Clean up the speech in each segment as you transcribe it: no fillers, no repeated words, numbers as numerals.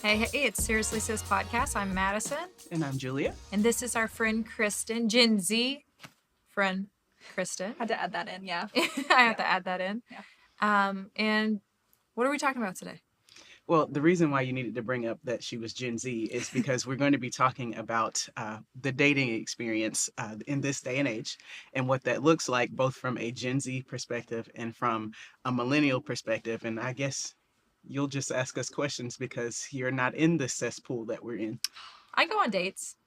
Hey, it's Seriously Sis Podcast. I'm Madison. And I'm Julia. And this is our friend Kristen, Gen Z friend Kristen. Had to add that in, yeah. I have to add that in. Yeah. And what are we talking about today? Well, the reason why you needed to bring up that she was Gen Z is because we're going to be talking about the dating experience in this day and age and what that looks like, both from a Gen Z perspective and from a millennial perspective. And I guess you'll just ask us questions because you're not in the cesspool that we're in. I go on dates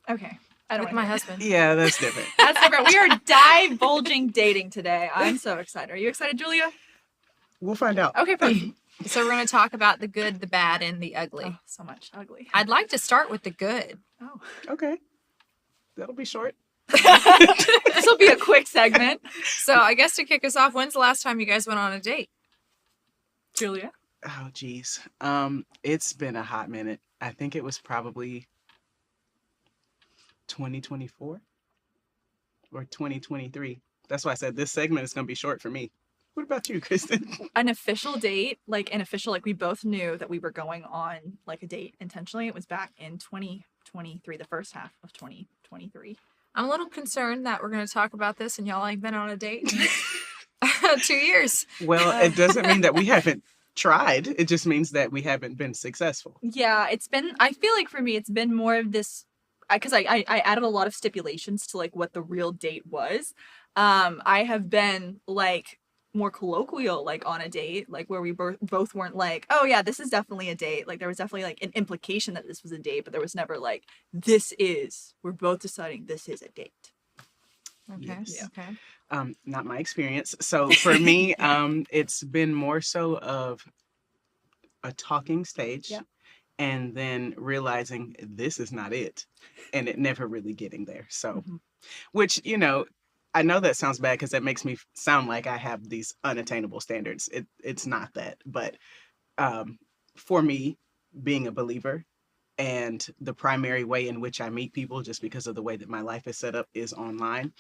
Okay. I don't with wanna my hear it. husband. Yeah, that's different. That's different. We are divulging dating today. I'm so excited. Are you excited, Julia? We'll find out. Okay, fine. So we're going to talk about the good, the bad, and the ugly. Oh, so much ugly. I'd like to start with the good. Oh. Okay. That'll be short. This will be a quick segment. So I guess to kick us off, when's the last time you guys went on a date? Julia? Oh, geez. It's been a hot minute. I think it was probably 2024 or 2023. That's why I said this segment is going to be short for me. What about you, Kristen? An official date, like we both knew that we were going on like a date intentionally. It was back in 2023, the first half of 2023. I'm a little concerned that we're going to talk about this and y'all ain't been on a date in 2 years. Well, it doesn't mean that we haven't tried. It just means that we haven't been successful. Yeah, I feel like for me, it's been more of this, because I added a lot of stipulations to like what the real date was. I have been like more colloquial, like on a date, like where we both weren't like, oh yeah, this is definitely a date. Like there was definitely like an implication that this was a date, but there was never like, we're both deciding this is a date. Okay. Yes. Yeah. Okay. Not my experience. So for me, it's been more so of a talking stage. Yeah. And then realizing this is not it, and it never really getting there. So, which, I know that sounds bad because that makes me sound like I have these unattainable standards. It's not that. But for me, being a believer and the primary way in which I meet people, just because of the way that my life is set up, is online,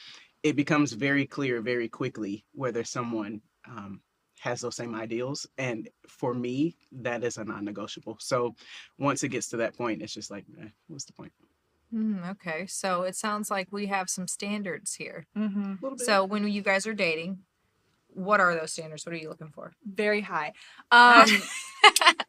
it becomes very clear very quickly whether someone has those same ideals. And for me, that is a non-negotiable. So once it gets to that point, it's just like, what's the point? Okay. So it sounds like we have some standards here. Mm-hmm. A little bit. So when you guys are dating, what are those standards? What are you looking for? Very high.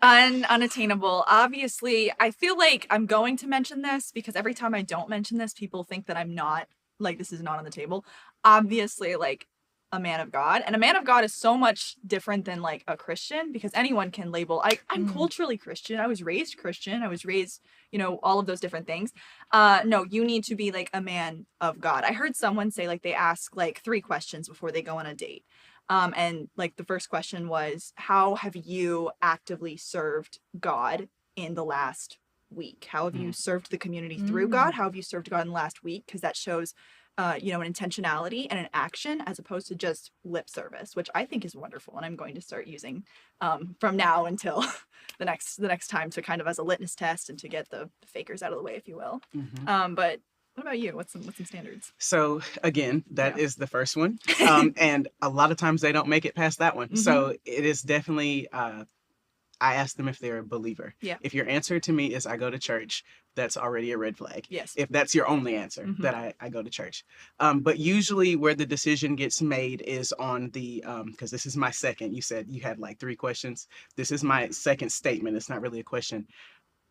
Unattainable. Obviously, I feel like I'm going to mention this because every time I don't mention this, people think that I'm not, like, this is not on the table. Obviously, like, a man of God. And a man of God is so much different than, like, a Christian, because anyone can label, I'm culturally Christian. I was raised Christian. I was raised, all of those different things. No, you need to be, like, a man of God. I heard someone say, like, they ask, like, 3 questions before they go on a date. And like the first question was, how have you actively served God in the last week? How have you served the community through God? How have you served God in the last week? Because that shows, an intentionality and an action as opposed to just lip service, which I think is wonderful. And I'm going to start using from now until the next time to kind of as a litmus test and to get the fakers out of the way, if you will. But what about you? What's some standards? So again, that is the first one. And a lot of times they don't make it past that one. So it is definitely, I ask them if they're a believer. Yeah. If your answer to me is I go to church, that's already a red flag. Yes. If that's your only answer, that I go to church. But usually where the decision gets made is on the, because this is my second, you said you had like 3 questions. This is my second statement. It's not really a question.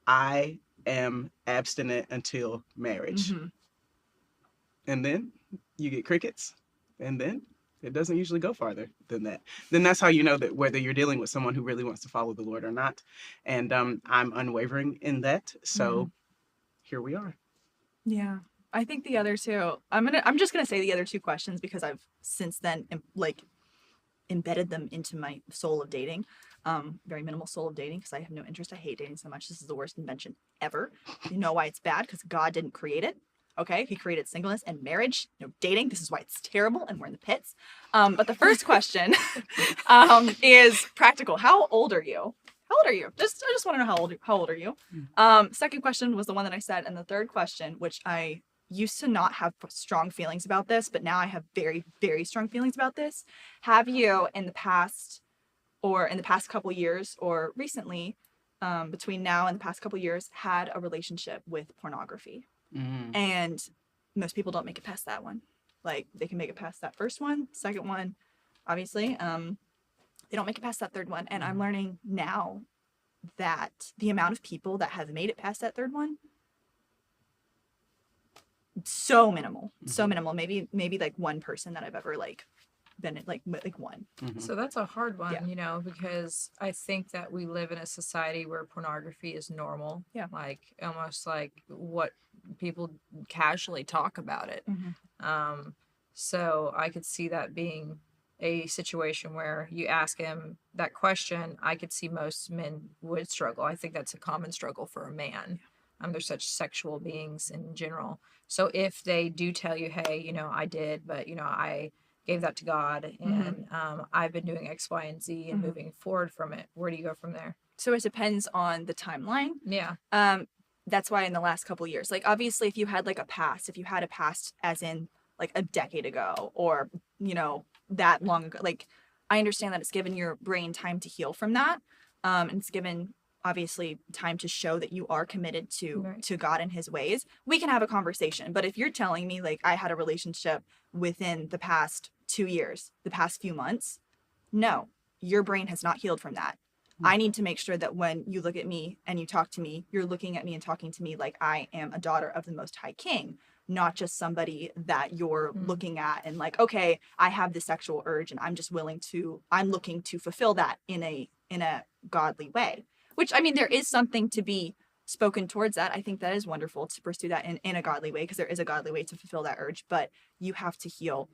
I am abstinent until marriage. And then you get crickets, and then it doesn't usually go farther than that. Then that's how you know that whether you're dealing with someone who really wants to follow the Lord or not. And I'm unwavering in that. So here we are. Yeah. I think the other two, I'm just gonna say the other 2 questions because I've since then embedded them into my soul of dating. Very minimal soul of dating because I have no interest. I hate dating so much. This is the worst invention ever. You know why it's bad? Because God didn't create it. Okay, he created singleness and marriage, dating. This is why it's terrible, and we're in the pits. But the first question is practical. How old are you? How old are you? I just want to know how old are you? Second question was the one that I said, and the third question, which I used to not have strong feelings about this, but now I have very, very strong feelings about this. Have you in the past couple years or recently between now and the past couple years had a relationship with pornography. Mm. And most people don't make it past that one. Like, they can make it past that first one, second one, obviously. They don't make it past that third one. And I'm learning now that the amount of people that have made it past that third one, so minimal. So minimal. Maybe like one person that I've ever like been like one. So that's a hard one, Yeah. you know, because I think that we live in a society where pornography is normal. Yeah. Like almost like what people casually talk about it. So I could see that being a situation where you ask him that question. I could see most men would struggle. I think that's a common struggle for a man. They're such sexual beings in general. So if they do tell you, hey, you know, I did, but, you know, I gave that to God and I've been doing X, Y, and Z and moving forward from it, where do you go from there? So it depends on the timeline. Yeah. That's why in the last couple of years, like obviously if you had a past as in like a decade ago or, you know, that long ago, like I understand that it's given your brain time to heal from that. And it's given obviously time to show that you are committed to God and his ways. We can have a conversation. But if you're telling me like I had a relationship within the past 2 years, the past few months, no, your brain has not healed from that. I need to make sure that when you look at me and you talk to me, you're looking at me and talking to me like I am a daughter of the Most High King, not just somebody that you're looking at and like, okay, I have this sexual urge and I'm looking to fulfill that in a godly way. Which, I mean, there is something to be spoken towards that. I think that is wonderful to pursue that in a godly way, because there is a godly way to fulfill that urge, but you have to heal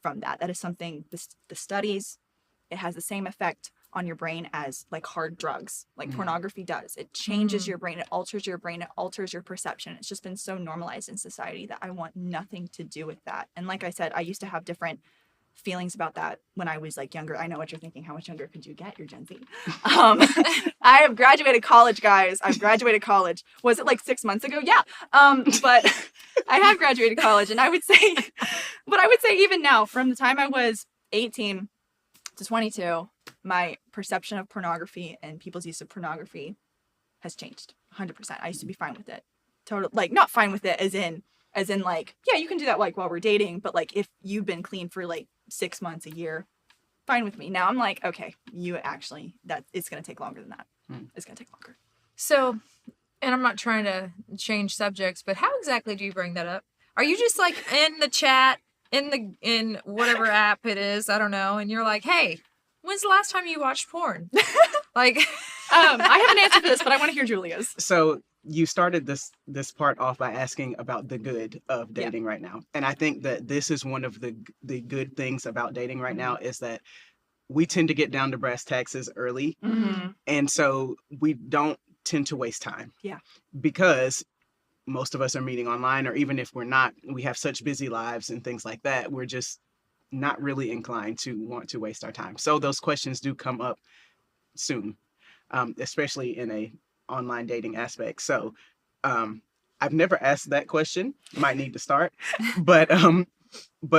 from that. That is something the studies, it has the same effect on your brain as like hard drugs, like pornography does. It changes your brain, it alters your brain, it alters your perception. It's just been so normalized in society that I want nothing to do with that. And like I said, I used to have different feelings about that when I was like younger. I know what you're thinking. How much younger could you get? You're Gen Z. I have graduated college, guys. I've graduated college. Was it like 6 months ago? Yeah. But I have graduated college, and I would say even now, from the time I was 18 to 22, my perception of pornography and people's use of pornography has changed 100%. I used to be fine with it. Total, like not fine with it as in like, yeah, you can do that like while we're dating, but like if you've been clean for like 6 months, a year, fine with me. Now I'm like, okay, that it's going to take longer than that. It's going to take longer. So, and I'm not trying to change subjects, but how exactly do you bring that up? Are you just like in the chat, in whatever app it is, I don't know, and you're like, hey, when's the last time you watched porn? Like, I have an answer for this, but I want to hear Julia's. So you started this part off by asking about the good of dating right now. And I think that this is one of the good things about dating right now is that we tend to get down to brass taxes early. And so we don't tend to waste time. Yeah. Because most of us are meeting online, or even if we're not, we have such busy lives and things like that. We're just not really inclined to want to waste our time. So those questions do come up soon, especially in a online dating aspect. So I've never asked that question. Might need to start. But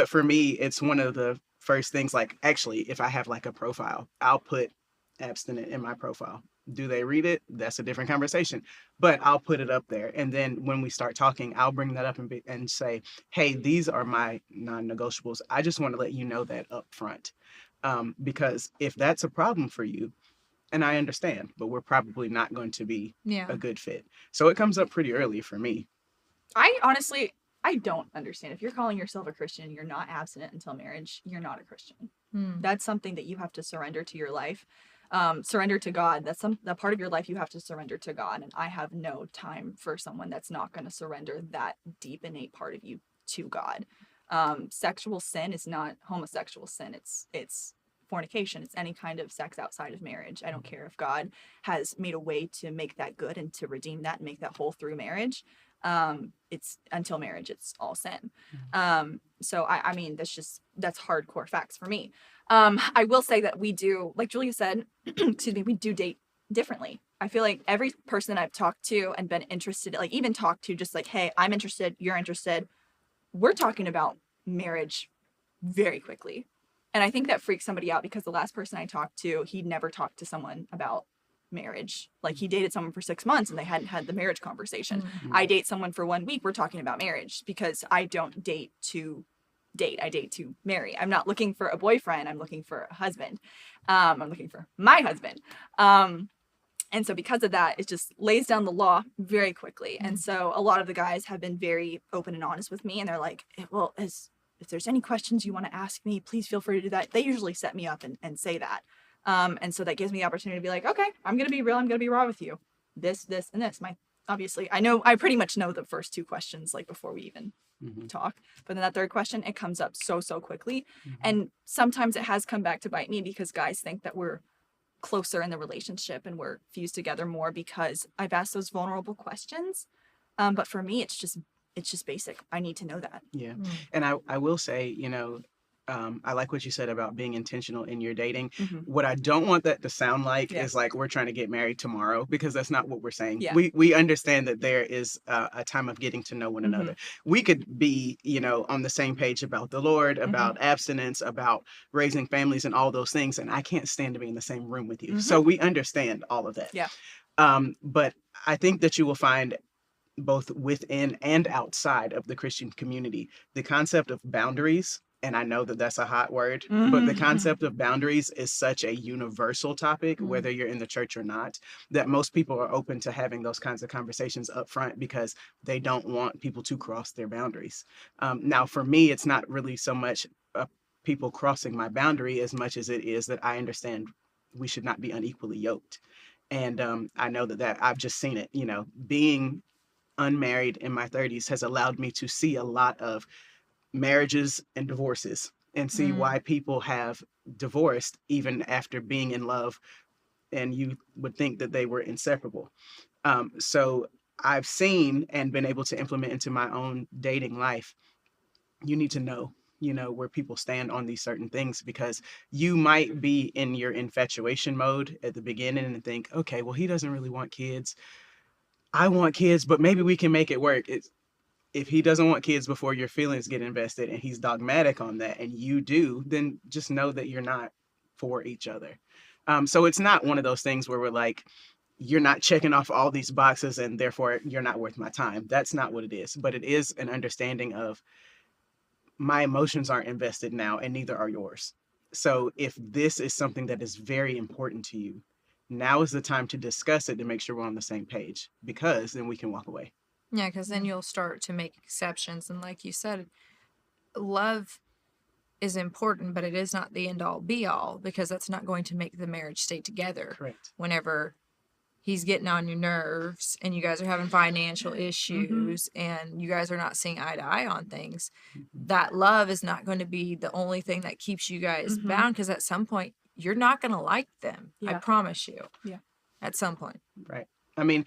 for me, it's one of the first things. Like, actually, if I have like a profile, I'll put abstinent in my profile. Do they read it? That's a different conversation. But I'll put it up there. And then when we start talking, I'll bring that up and say, hey, these are my non-negotiables. I just want to let you know that up front. Because if that's a problem for you, and I understand, but we're probably not going to be a good fit. So it comes up pretty early for me. I don't understand. If you're calling yourself a Christian, you're not abstinent until marriage, you're not a Christian. That's something that you have to surrender to your life. Surrender to God. That's that part of your life you have to surrender to God. And I have no time for someone that's not going to surrender that deep innate part of you to God. Sexual sin is not homosexual sin. It's fornication. It's any kind of sex outside of marriage. I don't care if God has made a way to make that good and to redeem that and make that whole through marriage. It's until marriage, it's all sin. So I mean, that's hardcore facts for me. I will say that we do, like Julia said, excuse me, we do date differently. I feel like every person I've talked to and been interested, like even talked to, just like, hey, I'm interested, you're interested. We're talking about marriage very quickly. And I think that freaks somebody out, because the last person I talked to, he'd never talked to someone about marriage. Like he dated someone for 6 months and they hadn't had the marriage conversation. I date someone for 1 week, we're talking about marriage, because I don't date to date. I date to marry. I'm not looking for a boyfriend. I'm looking for a husband. I'm looking for my husband. And so because of that, it just lays down the law very quickly. And so a lot of the guys have been very open and honest with me. And they're like, well, if there's any questions you want to ask me, please feel free to do that. They usually set me up and say that. And so that gives me the opportunity to be like, okay, I'm going to be real. I'm going to be raw with you. This, and this. Obviously, I pretty much know the first 2 questions, like before we even talk. But then that third question, it comes up so quickly. And sometimes it has come back to bite me, because guys think that we're closer in the relationship and we're fused together more because I've asked those vulnerable questions. But for me, it's just basic. I need to know that. Yeah. And I will say, I like what you said about being intentional in your dating. What I don't want that to sound like is like we're trying to get married tomorrow, because that's not what we're saying. Yeah. We understand that there is a time of getting to know one another. We could be, on the same page about the Lord, about abstinence, about raising families and all those things. And I can't stand to be in the same room with you. So we understand all of that. Yeah. But I think that you will find, both within and outside of the Christian community, the concept of boundaries. And I know that that's a hot word, but the concept of boundaries is such a universal topic, whether you're in the church or not, that most people are open to having those kinds of conversations up front because they don't want people to cross their boundaries. Now, for me, it's not really so much people crossing my boundary as much as it is that I understand we should not be unequally yoked. And I know that I've just seen it, being unmarried in my 30s has allowed me to see a lot of marriages and divorces and see why people have divorced even after being in love, and you would think that they were inseparable. So I've seen and been able to implement into my own dating life. You need to know, where people stand on these certain things, because you might be in your infatuation mode at the beginning and think, okay, well, he doesn't really want kids. I want kids, but maybe we can make it work. If he doesn't want kids before your feelings get invested and he's dogmatic on that and you do, then just know that you're not for each other. So it's not one of those things where we're like, you're not checking off all these boxes and therefore you're not worth my time. That's not what it is. But it is an understanding of my emotions aren't invested now and neither are yours. So if this is something that is very important to you, now is the time to discuss it to make sure we're on the same page, because then we can walk away. Yeah, because then you'll start to make exceptions. And like you said, love is important, but it is not the end all be all, because that's not going to make the marriage stay together. Correct. Whenever he's getting on your nerves and you guys are having financial issues and you guys are not seeing eye to eye on things, that love is not going to be the only thing that keeps you guys bound, because at some point you're not going to like them. I promise you. Yeah. At some point. Right. I mean,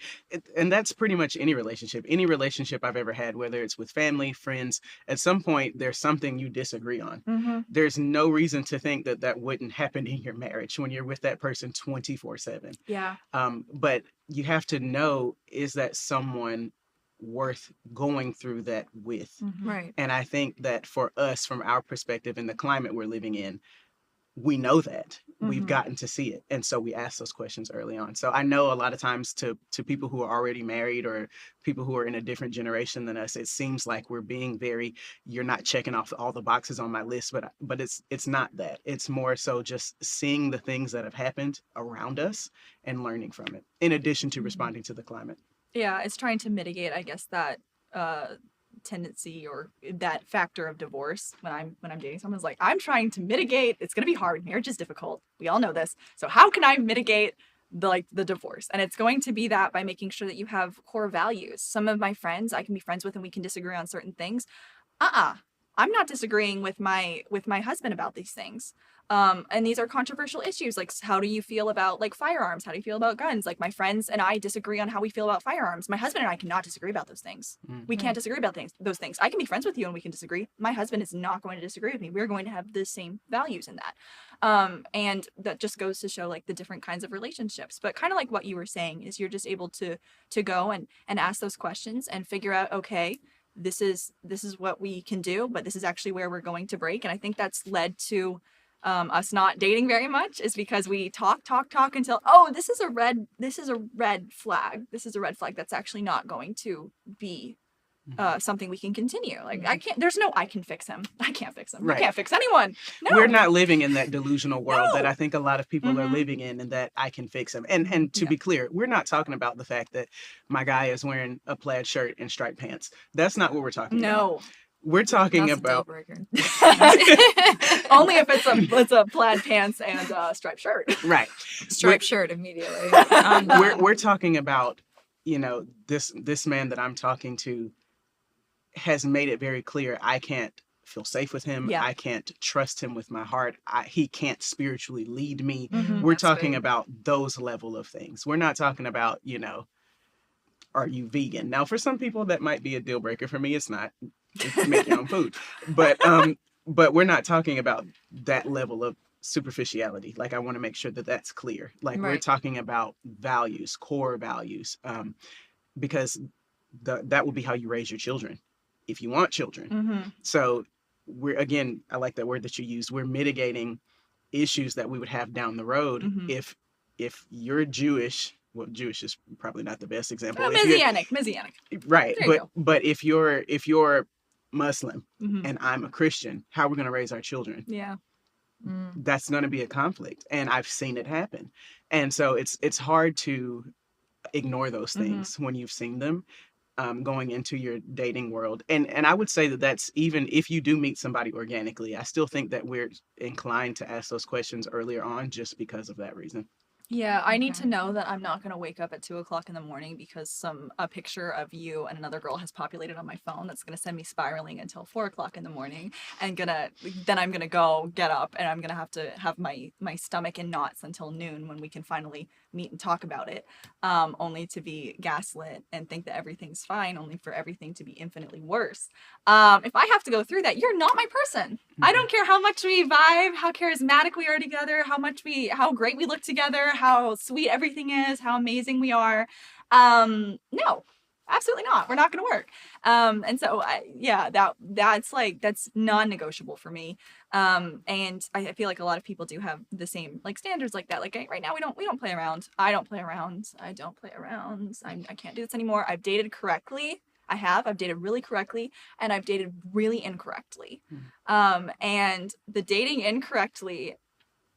and that's pretty much any relationship I've ever had, whether it's with family, friends, at some point, there's something you disagree on. There's no reason to think that wouldn't happen in your marriage when you're with that person 24/7. Yeah. But you have to know, is that someone worth going through that with? Right. And I think that for us, from our perspective in the climate we're living in, we know that we've gotten to see it. And so we ask those questions early on. So I know a lot of times to people who are already married or people who are in a different generation than us, it seems like we're being very, you're not checking off all the boxes on my list, but it's not that. It's more so just seeing the things that have happened around us and learning from it, in addition to responding to the climate. Yeah, it's trying to mitigate, I guess, that tendency or that factor of divorce when I'm dating someone's like, I'm trying to mitigate, it's going to be hard, marriage is difficult, we all know this, so how can I mitigate the divorce? And it's going to be that by making sure that you have core values. Some of my friends I can be friends with and we can disagree on certain things. I'm not disagreeing with my husband about these things. And these are controversial issues. Like, how do you feel about like firearms? How do you feel about guns? Like, my friends and I disagree on how we feel about firearms. My husband and I cannot disagree about those things. We can't disagree about those things. I can be friends with you and we can disagree. My husband is not going to disagree with me. We're going to have the same values in that. And that just goes to show like the different kinds of relationships. But kind of like what you were saying is you're just able to go and ask those questions and figure out, okay, this is what we can do, but this is actually where we're going to break. And I think that's led to us not dating very much is because we talk until, this is a red flag. This is a red flag that's actually not going to be something we can continue. Like, I can fix him. I can't fix him. Right. You can't fix anyone. No. We're not living in that delusional world that I think a lot of people are living in, and that I can fix him. And to be clear, we're not talking about the fact that my guy is wearing a plaid shirt and striped pants. That's not what we're talking about. No. We're talking That's about a deal breaker. Only if it's a plaid pants and a striped shirt. right. Striped shirt immediately. We're talking about, this man that I'm talking to has made it very clear I can't feel safe with him. Yeah. I can't trust him with my heart. He can't spiritually lead me. Mm-hmm. We're That's talking big. about those level of things. We're not talking about, are you vegan? Now, for some people, that might be a deal breaker. For me, it's not. It's make your own food. But we're not talking about that level of superficiality. Like, I want to make sure that that's clear. Like, we're Right. talking about values, core values, because that will be how you raise your children if you want children. Mm-hmm. So I like that word that you used. We're mitigating issues that we would have down the road if you're Jewish. Well, Jewish is probably not the best example. Messianic. Right. There you go. But if you're Muslim Mm-hmm. and I'm a Christian, how are we going to raise our children? Yeah. That's going to be a conflict, and I've seen it happen. And so it's hard to ignore those things when you've seen them. Going into your dating world. And I would say that that's even if you do meet somebody organically, I still think that we're inclined to ask those questions earlier on just because of that reason. Yeah, I need to know that I'm not gonna wake up at 2:00 in the morning because a picture of you and another girl has populated on my phone that's gonna send me spiraling until 4:00 in the morning, and then I'm gonna go get up and I'm gonna have to have my stomach in knots until noon when we can finally meet and talk about it, only to be gaslit and think that everything's fine, only for everything to be infinitely worse. If I have to go through that, you're not my person. I don't care how much we vibe, how charismatic we are together, how great we look together, how sweet everything is, how amazing we are. No, absolutely not. We're not going to work. And so that's non-negotiable for me. And I feel like a lot of people do have the same like standards like that. Like right now we don't play around. I don't play around. I don't play around. I can't do this anymore. I've dated correctly. I've dated really correctly, and I've dated really incorrectly. And the dating incorrectly,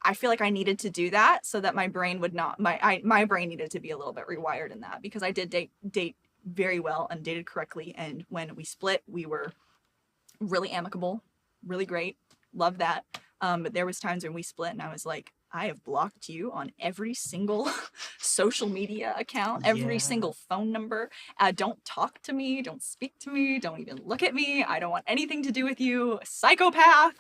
I feel like I needed to do that so that my brain would not, my brain needed to be a little bit rewired in that, because I did date very well and dated correctly. And when we split, we were really amicable, really great. Love that. But there was times when we split and I was like, I have blocked you on every single social media account, every single phone number. Don't talk to me. Don't speak to me. Don't even look at me. I don't want anything to do with you. Psychopath.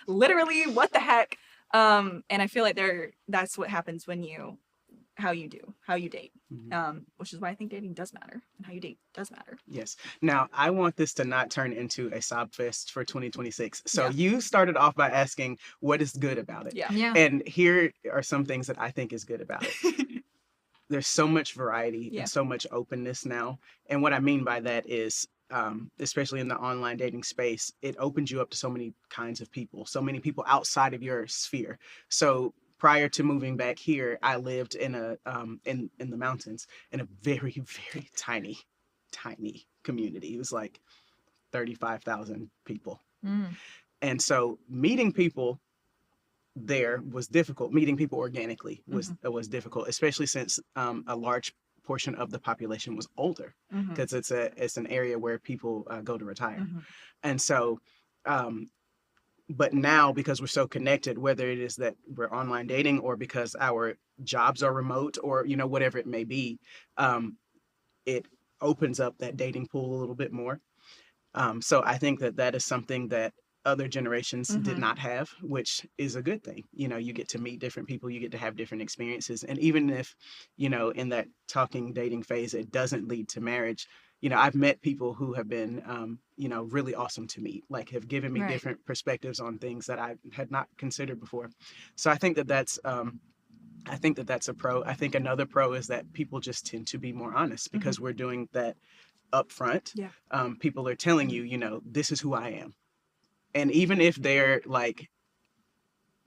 Literally, what the heck? And I feel like that's what happens when how you date, which is why I think dating does matter, and how you date does matter. Yes. Now, I want this to not turn into a sob fest for 2026. So you started off by asking what is good about it. Yeah. And here are some things that I think is good about it. There's so much variety and so much openness now. And what I mean by that is, especially in the online dating space, it opens you up to so many kinds of people, so many people outside of your sphere. So prior to moving back here, I lived in in the mountains in a very, very tiny community. It was like 35,000 people. And so meeting people there was difficult. Meeting people organically was difficult, especially since a large portion of the population was older, because it's an area where people go to retire. And so but now, because we're so connected, whether it is that we're online dating or because our jobs are remote or whatever it may be, it opens up that dating pool a little bit more. So I think that is something that other generations did not have, which is a good thing. You get to meet different people, you get to have different experiences. And even if, in that talking dating phase, it doesn't lead to marriage, I've met people who have been, really awesome to meet, like have given me different perspectives on things that I had not considered before. So I think that's a pro. I think another pro is that people just tend to be more honest because we're doing that up front. Yeah. People are telling you, this is who I am. And even if they're like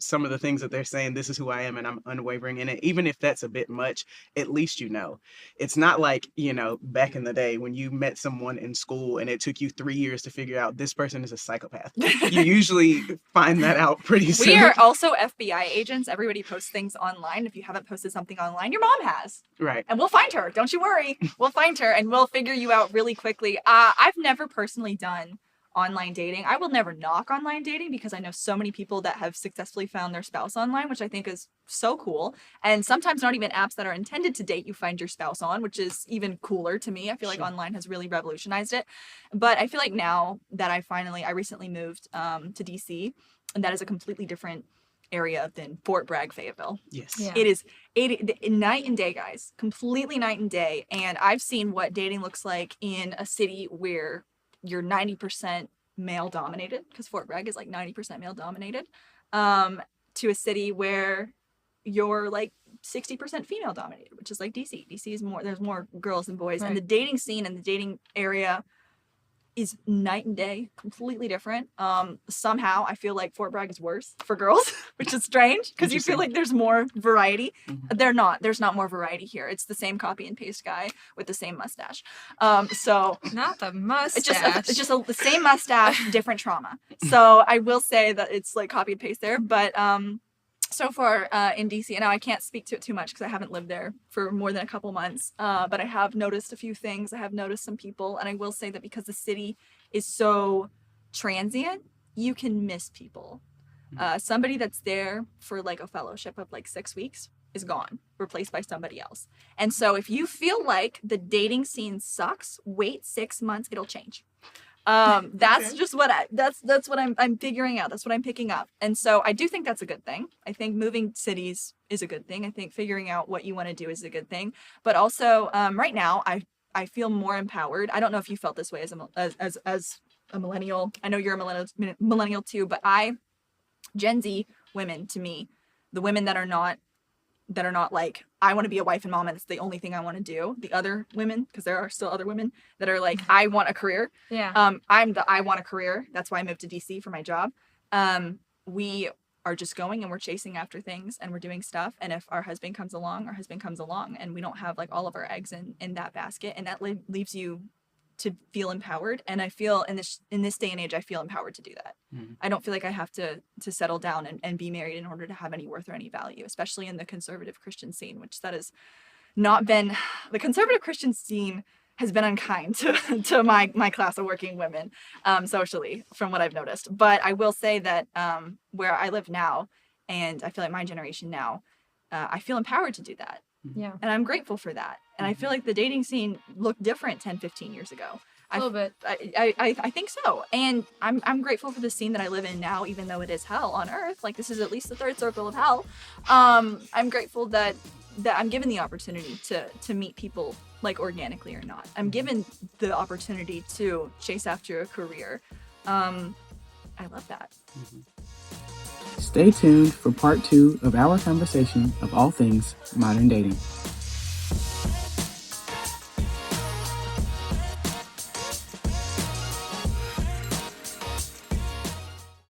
some of the things that they're saying, this is who I am and I'm unwavering in it, even if that's a bit much, at least you know. It's not like, back in the day when you met someone in school and it took you 3 years to figure out this person is a psychopath. You usually find that out pretty soon. We are also FBI agents. Everybody posts things online. If you haven't posted something online, your mom has. Right. And we'll find her. Don't you worry. We'll find her and we'll figure you out really quickly. I've never personally done online dating. I will never knock online dating because I know so many people that have successfully found their spouse online, which I think is so cool. And sometimes not even apps that are intended to date you find your spouse on, which is even cooler to me. I feel like online has really revolutionized it. But I feel like now that I recently moved to DC, and that is a completely different area than Fort Bragg, Fayetteville. Yes. Yeah. It is night and day, guys. Completely night and day. And I've seen what dating looks like in a city where you're 90% male dominated, because Fort Bragg is like 90% male dominated, to a city where you're like 60% female dominated, which is like DC. DC is there's more girls than boys. Right. And the dating scene and the dating area is night and day, completely different. Somehow I feel like Fort Bragg is worse for girls, which is strange because you feel like there's more variety. Mm-hmm. There's not more variety here. It's the same copy and paste guy with the same mustache. So Not the mustache. it's just the same mustache, different trauma. So I will say that it's like copy and paste there, but so far in DC, and now I can't speak to it too much because I haven't lived there for more than a couple months, but I have noticed a few things. I have noticed some people, and I will say that because the city is so transient, you can miss people. Somebody that's there for like a fellowship of like 6 weeks is gone, replaced by somebody else. And so if you feel like the dating scene sucks, wait 6 months, it'll change. That's Okay. just what that's what I'm figuring out. That's what I'm picking up. And so I do think that's a good thing. I think moving cities is a good thing. I think figuring out what you want to do is a good thing. But also right now I feel more empowered. I don't know if you felt this way as a millennial. I know you're a millennial too, but Gen Z women, to me, the women that are not like, I want to be a wife and mom and it's the only thing I want to do. The other women, because there are still other women that are like, I want a career. Yeah. I want a career. That's why I moved to DC for my job. We are just going and we're chasing after things and we're doing stuff. And if our husband comes along, and we don't have like all of our eggs in that basket, and that leaves you to feel empowered. And I feel in this day and age, I feel empowered to do that. Mhm. I don't feel like I have to settle down and be married in order to have any worth or any value, especially in the conservative Christian scene, which that has not been, the conservative Christian scene has been unkind to my class of working women, socially, from what I've noticed. But I will say that where I live now, and I feel like my generation now, I feel empowered to do that. Yeah. And I'm grateful for that. And I feel like the dating scene looked different 10, 15 years ago. A little bit. I think so. And I'm grateful for the scene that I live in now, even though it is hell on earth. Like, this is at least the third circle of hell. I'm grateful that I'm given the opportunity to meet people, like, organically or not. I'm given the opportunity to chase after a career. I love that. Stay tuned for part 2 of our conversation of all things modern dating.